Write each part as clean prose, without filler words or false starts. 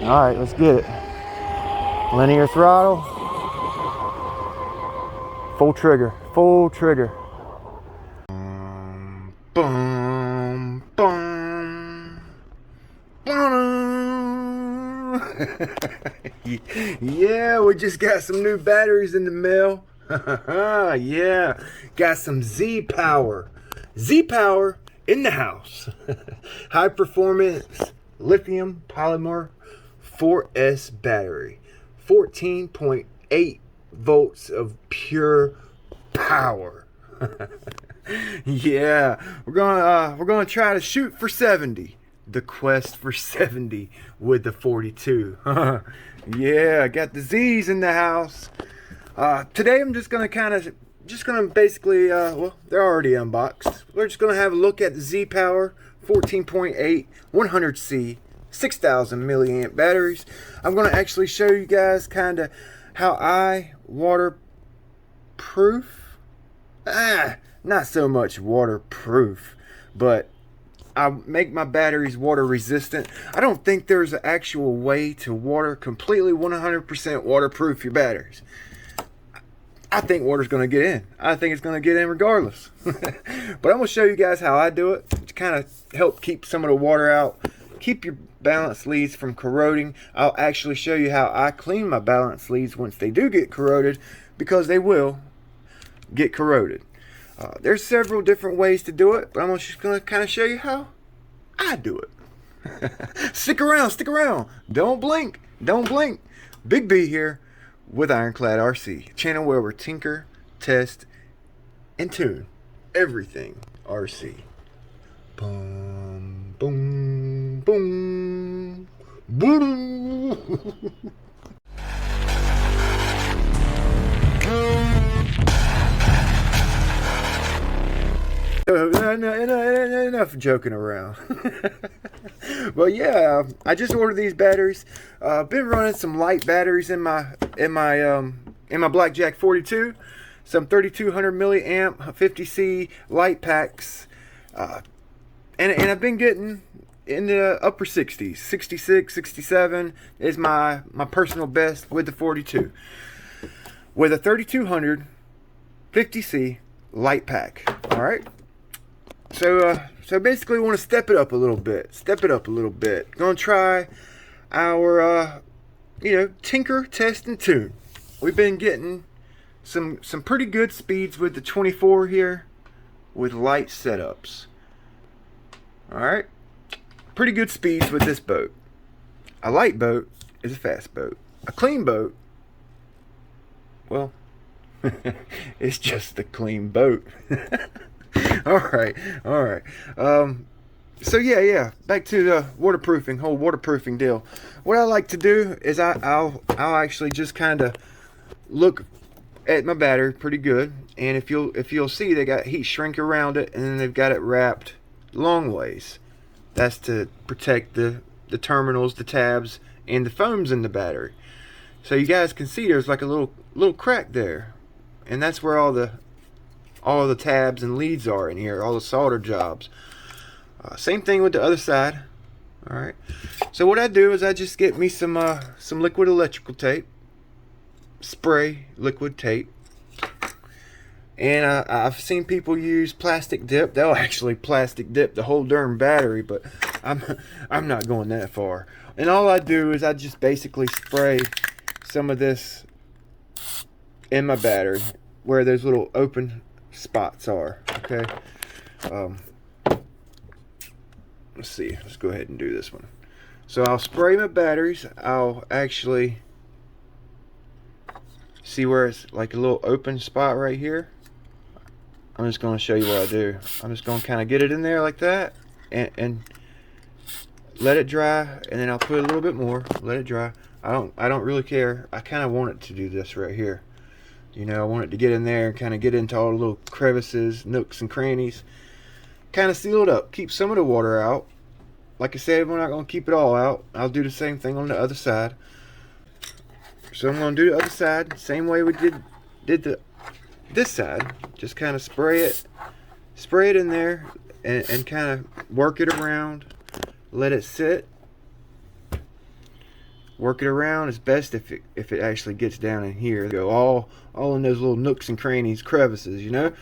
All right, let's get it. Linear throttle. Full trigger. Full trigger. Boom, boom, boom. Yeah, we just got some new batteries in the mail. Yeah, got some Z power. Z power in the house. High performance lithium polymer 4S battery. 14.8 volts of pure power. Yeah, we're gonna try to shoot for 70. The quest for 70 with the 42. Yeah, I got the Z's in the house. Today I'm just gonna basically, well, they're already unboxed. We're just gonna have a look at the Z Power 14.8 100C 6,000 milliamp batteries. I'm gonna actually show you guys kind of how I waterproof. Not so much waterproof, but I make my batteries water resistant. I don't think there's an actual way to completely 100% waterproof your batteries. I think water's going to get in. I think it's going to get in regardless. But I'm going to show you guys how I do it to kind of help keep some of the water out, keep your balance leads from corroding. I'll actually show you how I clean my balance leads once they do get corroded, because they will get corroded. There's several different ways to do it, but I'm just going to kind of show you how I do it. Stick around, stick around. Don't blink, don't blink. Big B here with Ironclad RC, channel where we tinker, test, and tune everything RC. Boom, boom, boom, boom. Enough joking around. Well, yeah, I just ordered these batteries. Been running some light batteries in my Blackjack 42, some 3200 milliamp 50C light packs, and I've been getting in the upper 60s. 66, 67 is my personal best with the 42, with a 3200 50C light pack. All right. So basically we want to step it up a little bit. Gonna try our, tinker, test, and tune. We've been getting some pretty good speeds with the 24 here with light setups. Alright. Pretty good speeds with this boat. A light boat is a fast boat. A clean boat, well, it's just a clean boat. All right. So yeah, back to the whole waterproofing deal. What I like to do is I'll actually just kind of look at my battery pretty good, and if you'll see, they got heat shrink around it, and then they've got it wrapped long ways. That's to protect the terminals, the tabs, and the foams in the battery. So you guys can see there's like a little crack there, and that's where all the tabs and leads are in here, all the solder jobs. Same thing with the other side. All right. So what I do is I just get me some liquid electrical tape, spray liquid tape, and I've seen people use plastic dip. They'll actually plastic dip the whole darn battery, but I'm not going that far. And all I do is I just basically spray some of this in my battery where those little open spots are. Okay. Let's see. Let's go ahead and do this one. So I'll spray my batteries. I'll actually see where it's like a little open spot right here. I'm just going to show you what I do. I'm just going to kind of get it in there like that, and let it dry, and then I'll put a little bit more. Let it dry. I don't really care. I kind of want it to do this right here. I want it to get in there and kind of get into all the little crevices, nooks, and crannies. Kind of seal it up. Keep some of the water out. Like I said, we're not going to keep it all out. I'll do the same thing on the other side. So I'm going to do the other side same way we did this side. Just kind of spray it in there, and kind of work it around. Let it sit. work it around. It's best if it actually gets down in here. Go all in those little nooks and crannies, crevices, you know.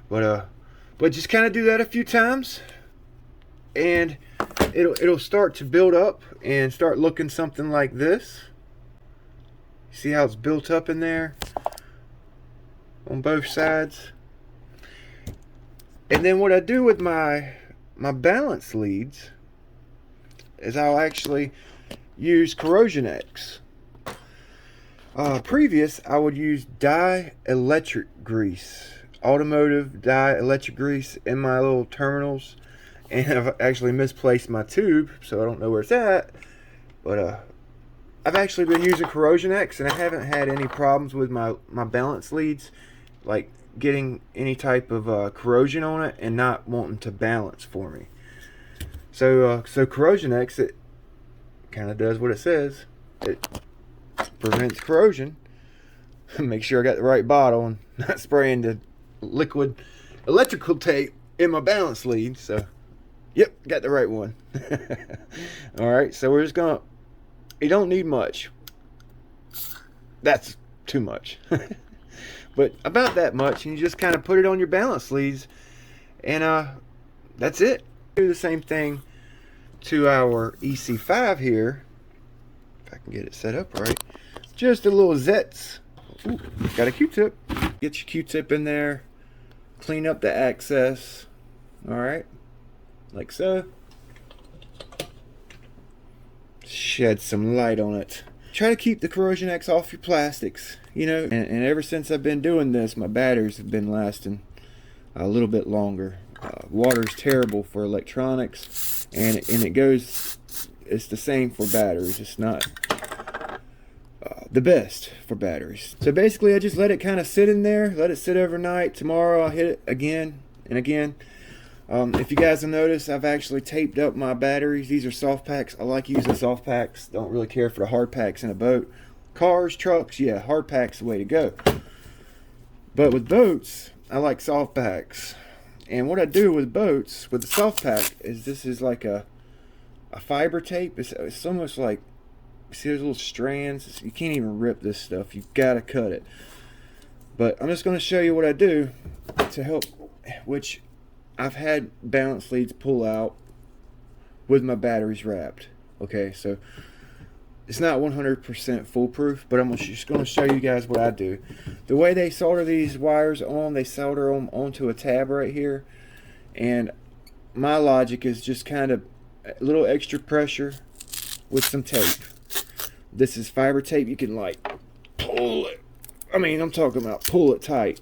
But just kind of do that a few times, and it'll start to build up and start looking something like this. See how it's built up in there on both sides. And then what I do with my balance leads is I'll actually use Corrosion X. Previous, I would use dielectric grease, automotive dielectric grease in my little terminals, and I've actually misplaced my tube, so I don't know where it's at. But I've actually been using Corrosion X, and I haven't had any problems with my balance leads, like getting any type of corrosion on it and not wanting to balance for me. So Corrosion X, it kind of does what it says. It prevents corrosion. Make sure I got the right bottle and not spraying the liquid electrical tape in my balance lead. So yep, got the right one. Alright, so we're just gonna, you don't need much. That's too much. But about that much, and you just kind of put it on your balance leads, and that's it. Do the same thing to our EC5 here. If I can get it set up right. Just a little Zets. Ooh, got a Q-tip. Get your Q-tip in there. Clean up the access. Alright. Like so. Shed some light on it. Try to keep the Corrosion X off your plastics. You know, and ever since I've been doing this, my batteries have been lasting a little bit longer. Water's terrible for electronics, and it goes, it's the same for batteries. It's not the best for batteries. So basically I just let it kind of sit in there, let it sit overnight. Tomorrow I'll hit it again and again. If you guys will notice, I've actually taped up my batteries. These are soft packs. I like using soft packs. Don't really care for the hard packs in a boat. Cars, trucks, yeah, hard pack's the way to go. But with boats, I like soft packs. And what I do with boats, with the soft pack, is this is like a fiber tape. It's almost like, see those little strands? You can't even rip this stuff. You've got to cut it. But I'm just going to show you what I do to help, which I've had balance leads pull out with my batteries wrapped. Okay, so it's not 100% foolproof, but I'm just going to show you guys what I do. The way they solder these wires on, they solder them onto a tab right here. And my logic is just kind of a little extra pressure with some tape. This is fiber tape. You can like pull it. I mean, I'm talking about pull it tight.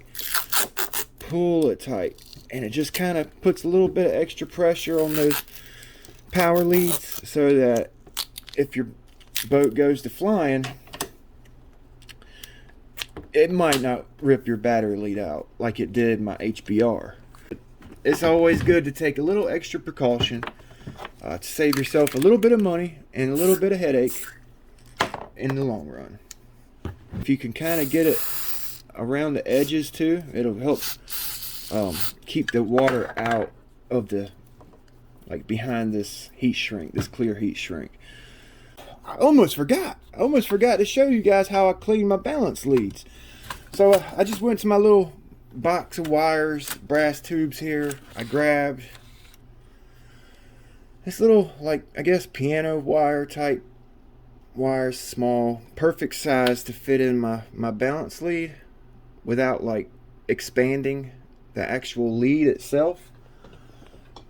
Pull it tight. And it just kind of puts a little bit of extra pressure on those power leads so that if your boat goes to flying, it might not rip your battery lead out like it did my HBR. It's always good to take a little extra precaution to save yourself a little bit of money and a little bit of headache in the long run. If you can kind of get it around the edges too, it'll help keep the water out of the, like behind this heat shrink, this clear heat shrink. I almost forgot to show you guys how I clean my balance leads. So I just went to my little box of wires, brass tubes here. I grabbed this little, like, I guess piano wire type wires, small, perfect size to fit in my balance lead without like expanding the actual lead itself.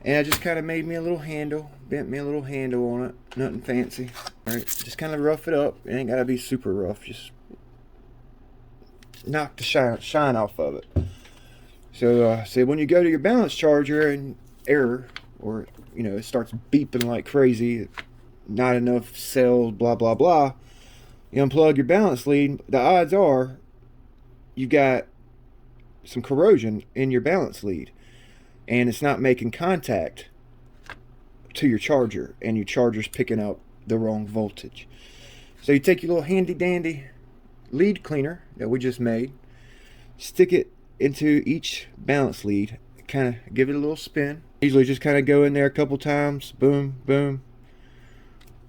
And I just kind of made me a little handle, bent me a little handle on it, nothing fancy. Alright, just kind of rough it up. It ain't gotta be super rough, just knock the shine off of it. So when you go to your balance charger and error, or you know, it starts beeping like crazy, not enough cells, blah blah blah, you unplug your balance lead, the odds are you got some corrosion in your balance lead, and it's not making contact to your charger, and your charger's picking up the wrong voltage. So you take your little handy dandy lead cleaner that we just made, stick it into each balance lead, kind of give it a little spin. Usually just kind of go in there a couple times, boom boom,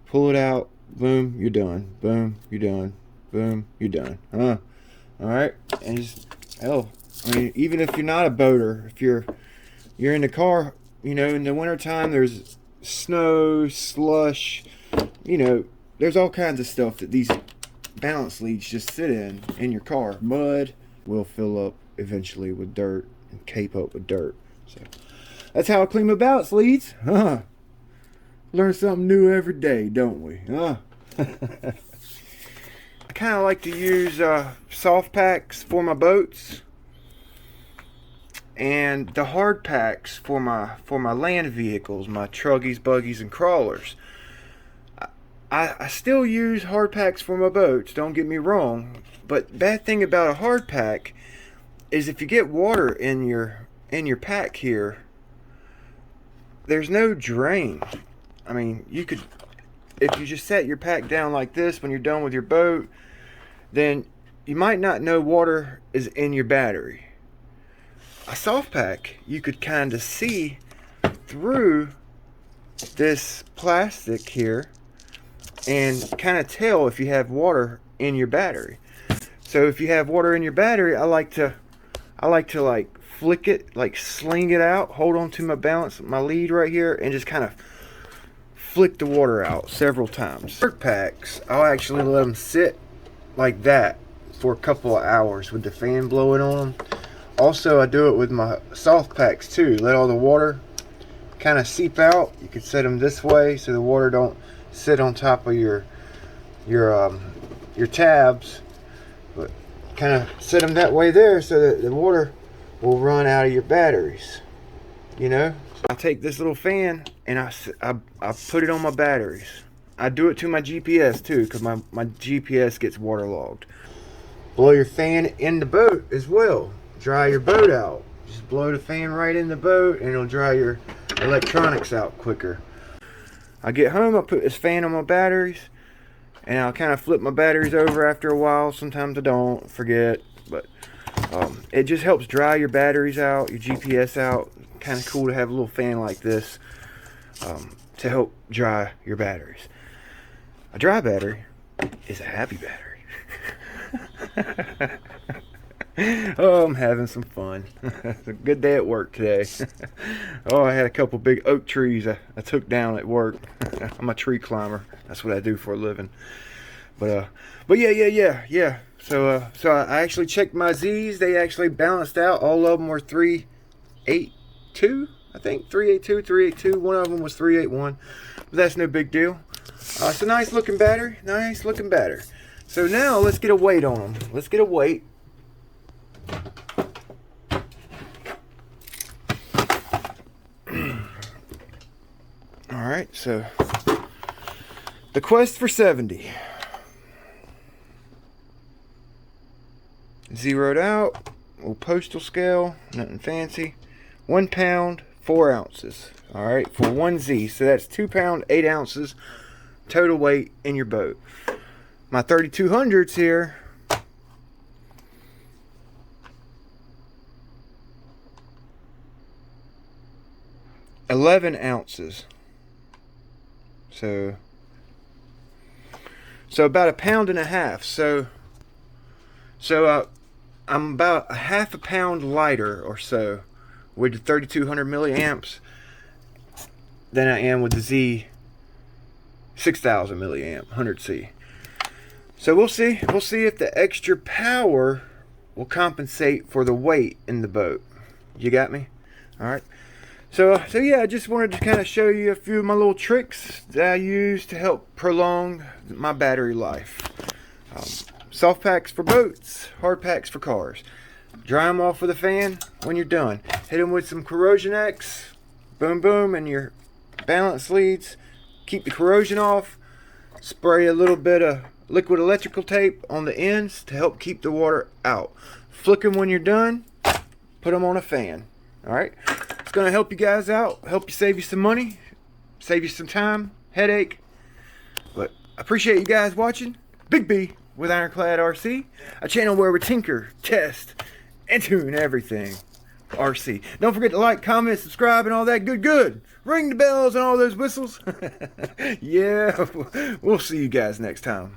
pull it out, boom, you're done. Boom, you're done. Boom, you're done. Alright, and just, hell, I mean, even if you're not a boater, if you're in the car, you know, in the wintertime, there's snow, slush, you know, there's all kinds of stuff that these balance leads just sit in your car. Mud will fill up eventually with dirt and cape up with dirt. So that's how I clean my balance leads. Learn something new every day, don't we? I kind of like to use soft packs for my boats and the hard packs for my land vehicles, my truggies, buggies, and crawlers. I still use hard packs for my boats, don't get me wrong, but bad thing about a hard pack is if you get water in your pack here, there's no drain. I mean, you could, if you just set your pack down like this when you're done with your boat, then you might not know water is in your battery. A soft pack, you could kind of see through this plastic here and kind of tell if you have water in your battery. So if you have water in your battery, I like to like flick it, like sling it out, hold on to my lead right here, and just kind of flick the water out several times. Hard packs, I'll actually let them sit like that for a couple of hours with the fan blowing on them. Also, I do it with my soft packs too. Let all the water kind of seep out. You could set them this way so the water don't sit on top of your tabs, but kind of set them that way there so that the water will run out of your batteries, you know. I take this little fan and I put it on my batteries. I do it to my GPS too, because my GPS gets waterlogged. Blow your fan in the boat as well. Dry your boat out. Just blow the fan right in the boat and it'll dry your electronics out quicker. I get home, I put this fan on my batteries, and I'll kind of flip my batteries over after a while. Sometimes I don't, forget, but it just helps dry your batteries out, your GPS out. Kind of cool to have a little fan like this to help dry your batteries. A dry battery is a happy battery. Oh, I'm having some fun. It's a good day at work today. Oh, I had a couple big oak trees I took down at work. I'm a tree climber. That's what I do for a living. But yeah. So I actually checked my Z's. They actually balanced out. All of them were 382, I think. 382, 382. One of them was 381. But that's no big deal. It's a nice looking battery. Nice looking battery. So now let's get a weight on them. Let's get a weight. Alright, so the Quest for 70. Zeroed out, little postal scale, nothing fancy. 1 pound, 4 ounces. Alright, for 1Z. So that's 2 pound, 8 ounces total weight in your boat. My 3200s here, $11 ounces. So about 1.5 pounds. So I'm about a 1/2 pound lighter or so with the 3200 milliamps than I am with the Z 6000 milliamp 100C. So we'll see if the extra power will compensate for the weight in the boat. You got me? All right. So yeah, I just wanted to kind of show you a few of my little tricks that I use to help prolong my battery life. Soft packs for boats, hard packs for cars. Dry them off with a fan when you're done. Hit them with some Corrosion X, boom boom, and your balance leads. Keep the corrosion off. Spray a little bit of liquid electrical tape on the ends to help keep the water out. Flick them when you're done. Put them on a fan. All right. It's going to help you guys out, help you save you some money, save you some time, headache. But I appreciate you guys watching. Big B with Ironclad RC, a channel where we tinker, test, and tune everything. RC. Don't forget to like, comment, subscribe, and all that good. Ring the bells and all those whistles. Yeah, we'll see you guys next time.